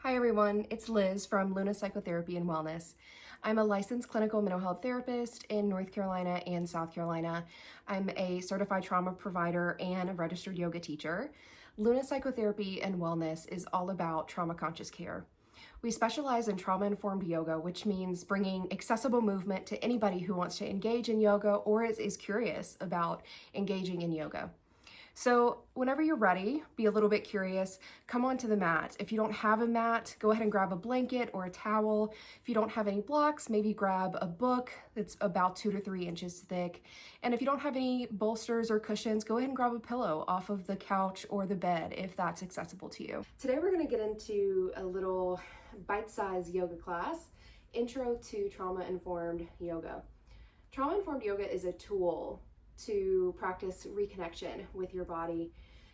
Hi everyone, it's Liz from Psychotherapy and Wellness. I'm a licensed clinical mental health therapist in North Carolina and South Carolina. I'm a certified trauma provider and a registered yoga teacher. Psychotherapy and Wellness is all about trauma conscious care. We specialize in trauma-informed yoga, which means bringing accessible movement to anybody who wants to engage in yoga or is curious about engaging in yoga. So whenever you're ready, be a little bit curious, come onto the mat. If you don't have a mat, go ahead and grab a blanket or a towel. If you don't have any blocks, maybe grab a book that's about 2 to 3 inches thick. And if you don't have any bolsters or cushions, go ahead and grab a pillow off of the couch or the bed if that's accessible to you. Today we're going to get into a little bite-sized yoga class, Intro to Trauma-Informed Yoga. Trauma-informed yoga is a tool to practice reconnection with your body.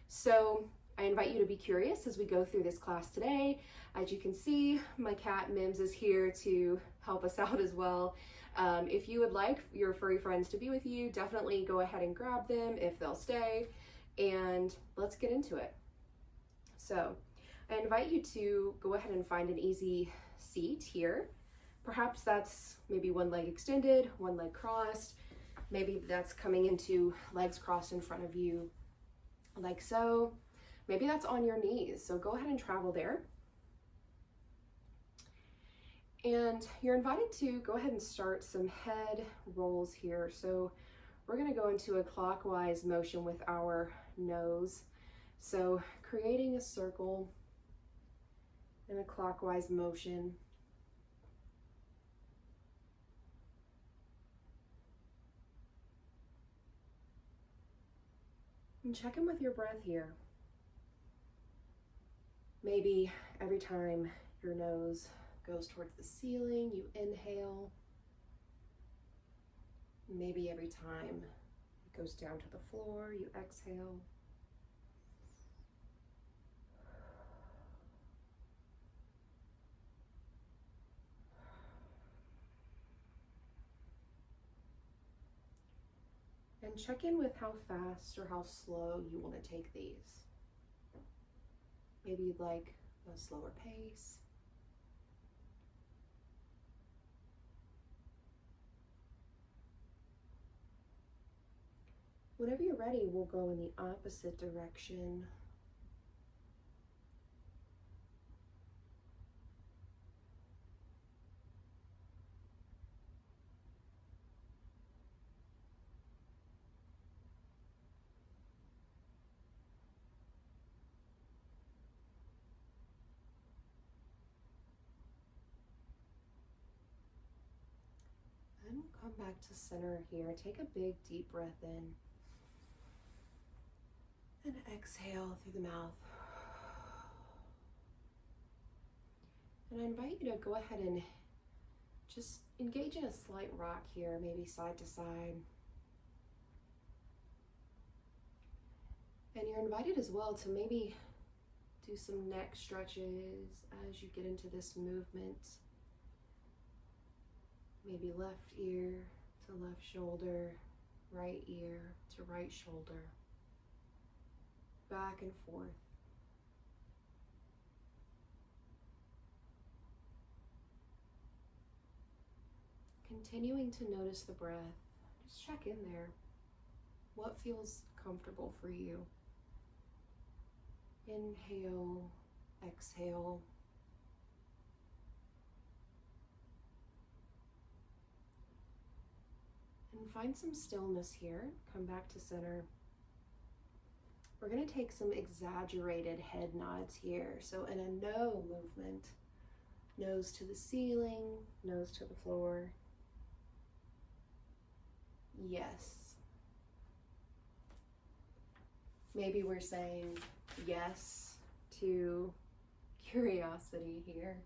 So I invite you to be curious as we go through this class today. As you can see, my cat Mims is here to help us out as well. If you would like your furry friends to be with you, definitely go ahead and grab them if they'll stay, and let's get into it. So I invite you to go ahead and find an easy seat here. Perhaps that's maybe one leg extended, one leg crossed. Maybe that's coming into legs crossed in front of you, like so. Maybe that's on your knees, so go ahead and travel there. And you're invited to go ahead and start some head rolls here. So we're gonna go into a clockwise motion with our nose. So creating a circle in a clockwise motion. And check in with your breath here. Maybe every time your nose goes towards the ceiling, you inhale. Maybe every time it goes down to the floor, you exhale. And check in with how fast or how slow you want to take these. Maybe you'd like a slower pace. Whenever you're ready, we'll go in the opposite direction. And we'll come back to center here. Take a big deep breath in. And exhale through the mouth. And I invite you to go ahead and just engage in a slight rock here, maybe side to side. And you're invited as well to maybe do some neck stretches as you get into this movement. Maybe left ear to left shoulder, right ear to right shoulder. Back and forth. Continuing to notice the breath. Just check in there. What feels comfortable for you? Inhale, exhale. And find some stillness here. Come back to center. We're going to take some exaggerated head nods here. So in a no movement, nose to the ceiling, nose to the floor. Yes. Maybe we're saying yes to curiosity here.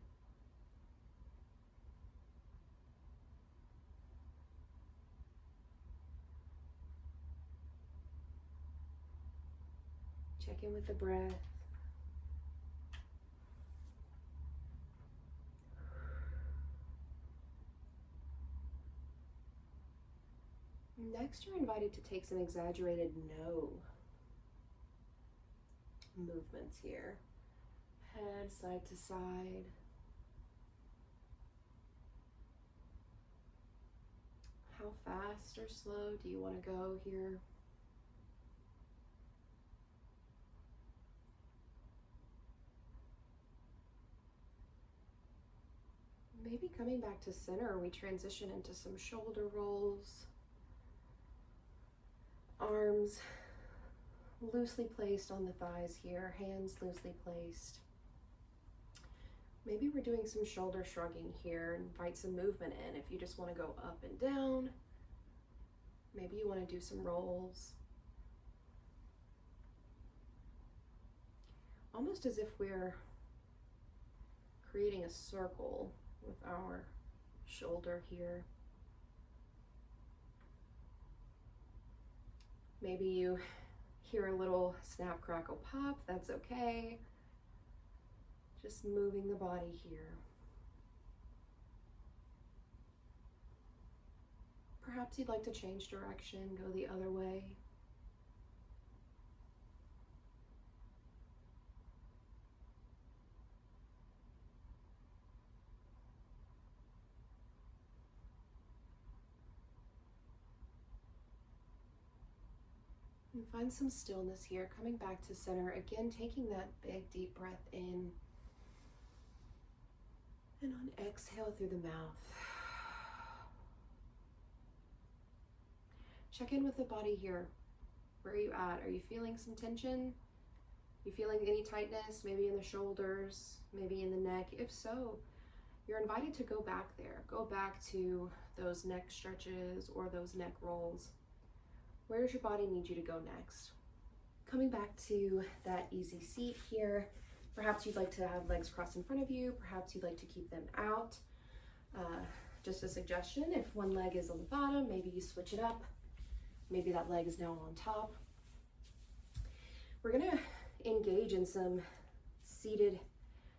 Check in with the breath. Next, you're invited to take some exaggerated no movements here. Head side to side. How fast or slow do you want to go here? Maybe coming back to center, we transition into some shoulder rolls. Arms loosely placed on the thighs here, hands loosely placed. Maybe we're doing some shoulder shrugging here. Invite some movement in if you just want to go up and down. Maybe you want to do some rolls. Almost as if we're creating a circle with our shoulder here. Maybe you hear a little snap, crackle, pop. That's okay. Just moving the body here. Perhaps you'd like to change direction, go the other way. And find some stillness here, coming back to center. Again, taking that big deep breath in. And on exhale through the mouth. Check in with the body here. Where are you at? Are you feeling some tension? You feeling any tightness, maybe in the shoulders, maybe in the neck? If so, you're invited to go back there. Go back to those neck stretches or those neck rolls. Where does your body need you to go next? Coming back to that easy seat here. Perhaps you'd like to have legs crossed in front of you. Perhaps you'd like to keep them out. Just a suggestion, if one leg is on the bottom, maybe you switch it up. Maybe that leg is now on top. We're gonna engage in some seated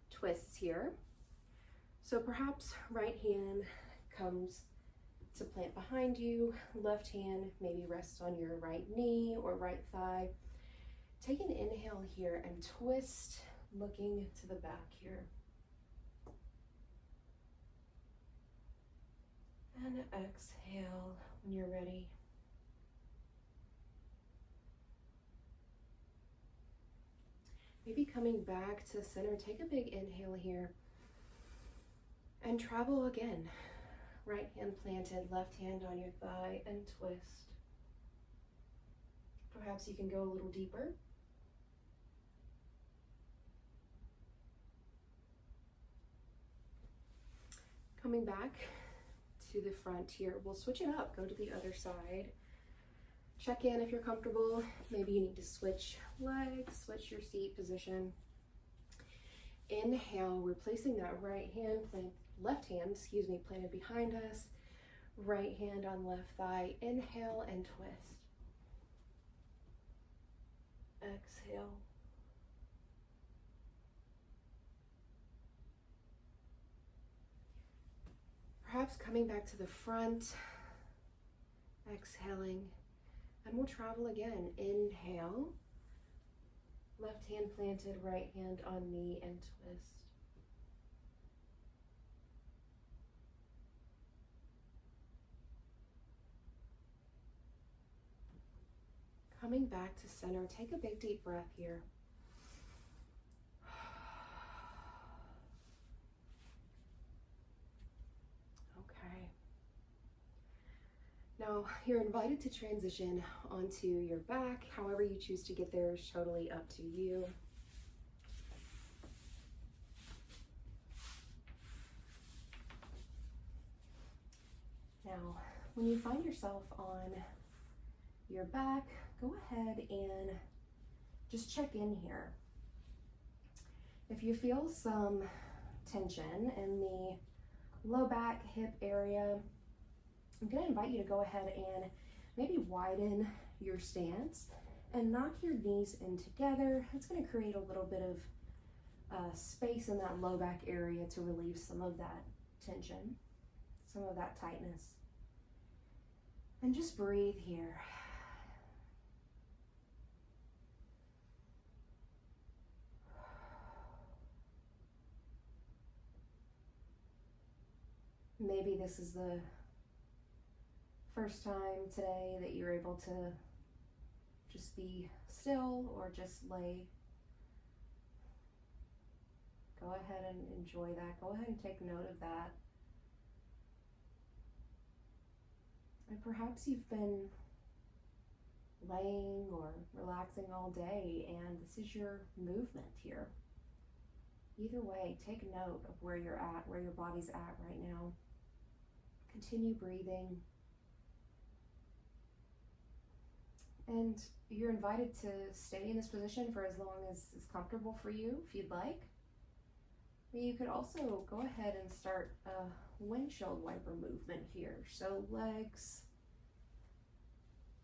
twists here. So perhaps right hand comes to plant behind you, left hand maybe rests on your right knee or right thigh. Take an inhale here and twist, looking to the back here. And exhale when you're ready. Maybe coming back to center, take a big inhale here and travel again. Right hand planted, left hand on your thigh and twist. Perhaps you can go a little deeper. Coming back to the front here, we'll switch it up, go to the other side. Check in if you're comfortable. Maybe you need to switch legs, switch your seat position. Inhale, we're placing that left hand, planted behind us. Right hand on left thigh. Inhale and twist. Exhale. Perhaps coming back to the front, exhaling, and we'll travel again. Inhale, left hand planted, right hand on knee and twist. Coming back to center, take a big deep breath here. Okay. Now you're invited to transition onto your back. However you choose to get there is totally up to you. Now, when you find yourself on your back, go ahead and just check in here. If you feel some tension in the low back, hip area, I'm going to invite you to go ahead and maybe widen your stance and knock your knees in together. It's going to create a little bit of space in that low back area to relieve some of that tension, some of that tightness. And just breathe here. Maybe this is the first time today that you're able to just be still or just lay. Go ahead and enjoy that. Go ahead and take note of that. And perhaps you've been laying or relaxing all day and this is your movement here. Either way, take note of where you're at, where your body's at right now. Continue breathing. And you're invited to stay in this position for as long as is comfortable for you, if you'd like. You could also go ahead and start a windshield wiper movement here. So legs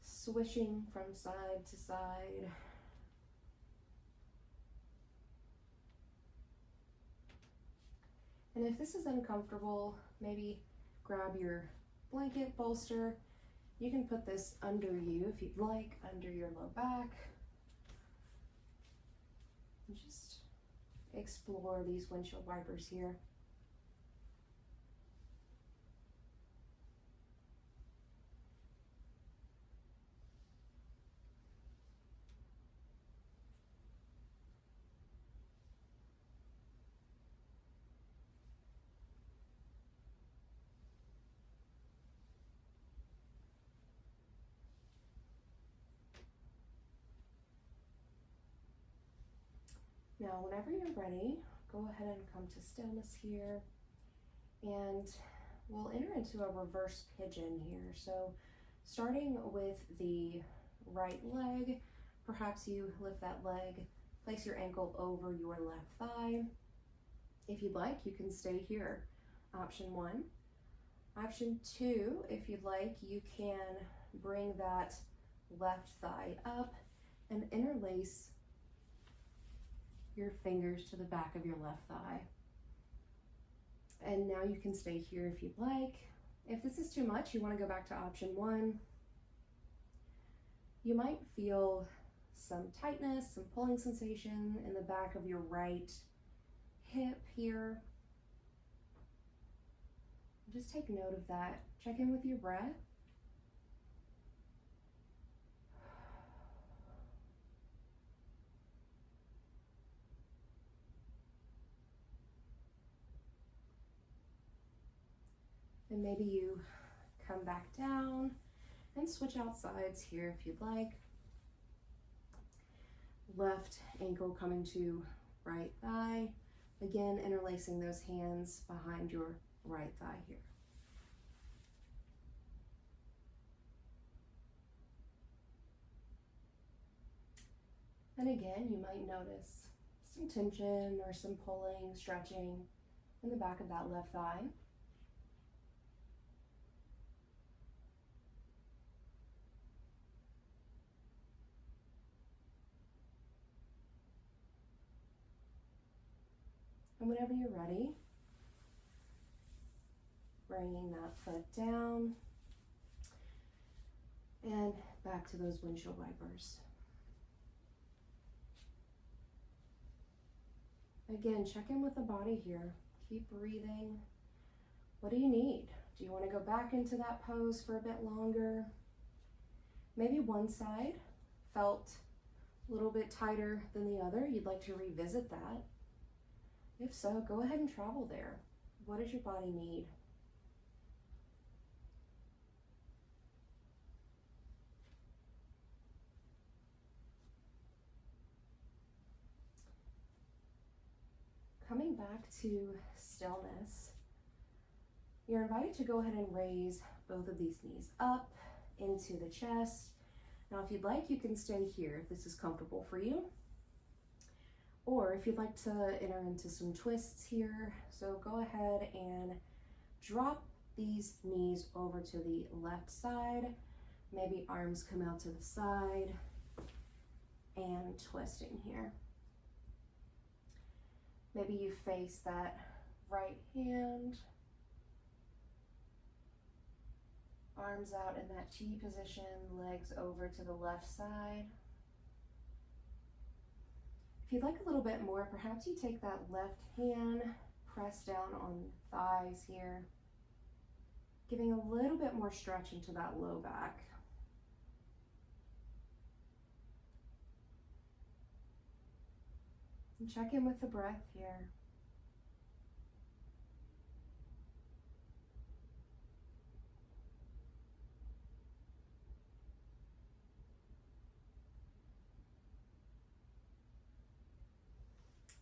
swishing from side to side. And if this is uncomfortable, maybe grab your blanket bolster. You can put this under you if you'd like, under your low back. And just explore these windshield wipers here. Now, whenever you're ready, go ahead and come to stillness here, and we'll enter into a reverse pigeon here. So starting with the right leg, perhaps you lift that leg, place your ankle over your left thigh. If you'd like, you can stay here. Option 1. Option 2, if you'd like, you can bring that left thigh up and interlace your fingers to the back of your left thigh. And now you can stay here if you'd like. If this is too much, you want to go back to option 1. You might feel some tightness, some pulling sensation in the back of your right hip here. Just take note of that. Check in with your breath. And maybe you come back down and switch out sides here if you'd like. Left ankle coming to right thigh. Again, interlacing those hands behind your right thigh here. And again, you might notice some tension or some pulling, stretching in the back of that left thigh. And whenever you're ready, bringing that foot down and back to those windshield wipers. Again, check in with the body here. Keep breathing. What do you need? Do you want to go back into that pose for a bit longer? Maybe one side felt a little bit tighter than the other. You'd like to revisit that. If so, go ahead and travel there. What does your body need? Coming back to stillness, you're invited to go ahead and raise both of these knees up into the chest. Now, if you'd like, you can stay here if this is comfortable for you. Or if you'd like to enter into some twists here, so go ahead and drop these knees over to the left side. Maybe arms come out to the side and twisting here. Maybe you face that right hand, arms out in that T position, legs over to the left side. If you'd like a little bit more, perhaps you take that left hand, press down on thighs here. Giving a little bit more stretch into that low back. And check in with the breath here.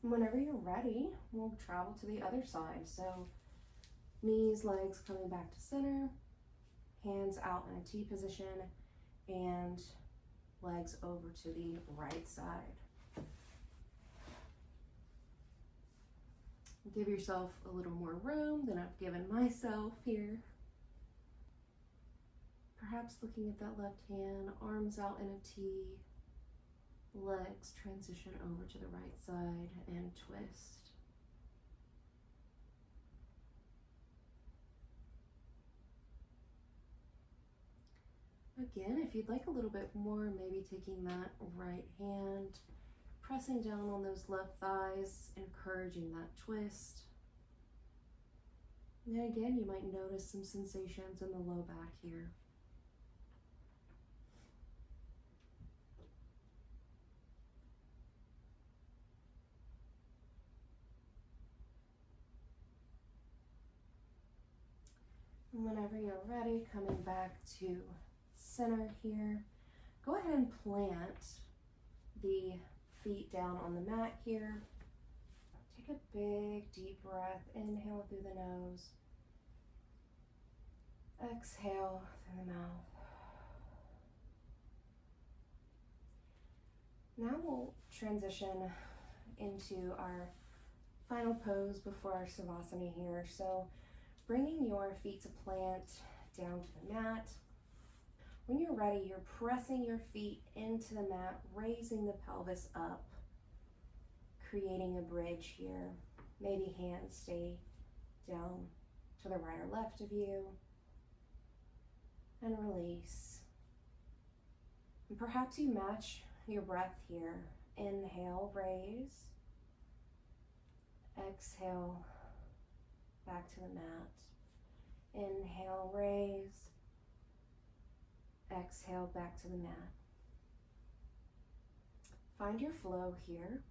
Whenever you're ready, we'll travel to the other side. So knees, legs coming back to center, hands out in a T position, and legs over to the right side. Give yourself a little more room than I've given myself here. Perhaps looking at that left hand, arms out in a T, legs transition over to the right side and twist. Again, if you'd like a little bit more, maybe taking that right hand, pressing down on those left thighs, encouraging that twist. And then again, you might notice some sensations in the low back here. And whenever you're ready, coming back to center here, go ahead and plant the feet down on the mat here. Take a big deep breath. Inhale through the nose. Exhale through the mouth. Now we'll transition into our final pose before our Savasana here. So bringing your feet to plant down to the mat. When you're ready, you're pressing your feet into the mat, raising the pelvis up, creating a bridge here. Maybe hands stay down to the right or left of you. And release. And perhaps you match your breath here. Inhale, raise. Exhale, back to the mat. Inhale, raise. Exhale, back to the mat. Find your flow here.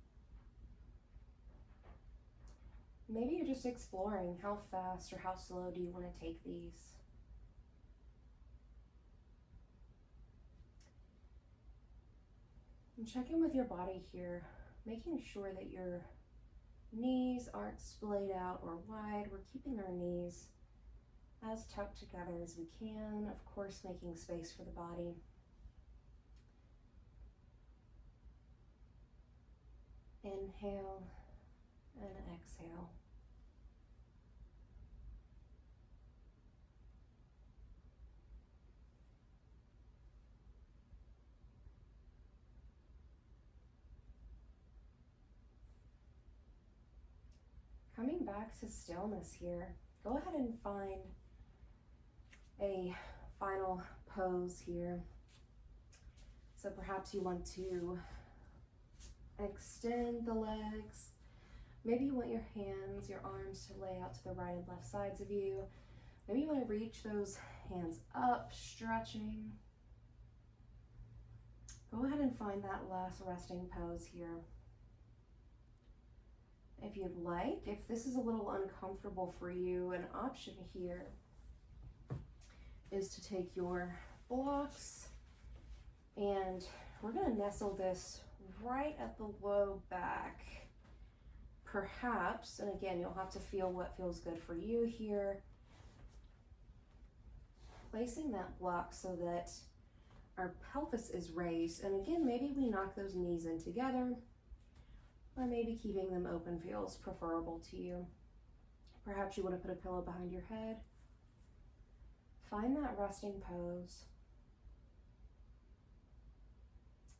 Maybe you're just exploring how fast or how slow do you want to take these. And check in with your body here, making sure that your knees aren't splayed out or wide. We're keeping our knees as tucked together as we can, of course making space for the body. Inhale and exhale. Coming back to stillness here, go ahead and find a final pose here. So perhaps you want to extend the legs. Maybe you want your hands, your arms to lay out to the right and left sides of you. Maybe you want to reach those hands up, stretching. Go ahead and find that last resting pose here. If you'd like, if this is a little uncomfortable for you, an option here is to take your blocks and we're going to nestle this right at the low back. Perhaps, and again, you'll have to feel what feels good for you here. Placing that block so that our pelvis is raised. And again, maybe we knock those knees in together, or maybe keeping them open feels preferable to you. Perhaps you want to put a pillow behind your head. Find that resting pose.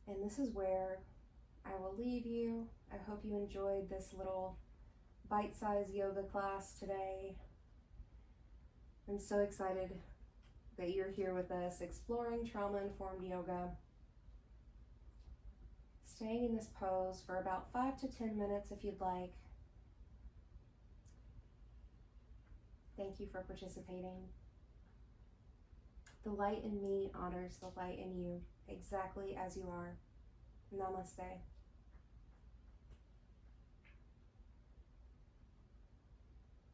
And this is where I will leave you. I hope you enjoyed this little bite-sized yoga class today. I'm so excited that you're here with us, exploring trauma-informed yoga. Staying in this pose for about 5 to 10 minutes if you'd like. Thank you for participating. The light in me honors the light in you, exactly as you are. Namaste.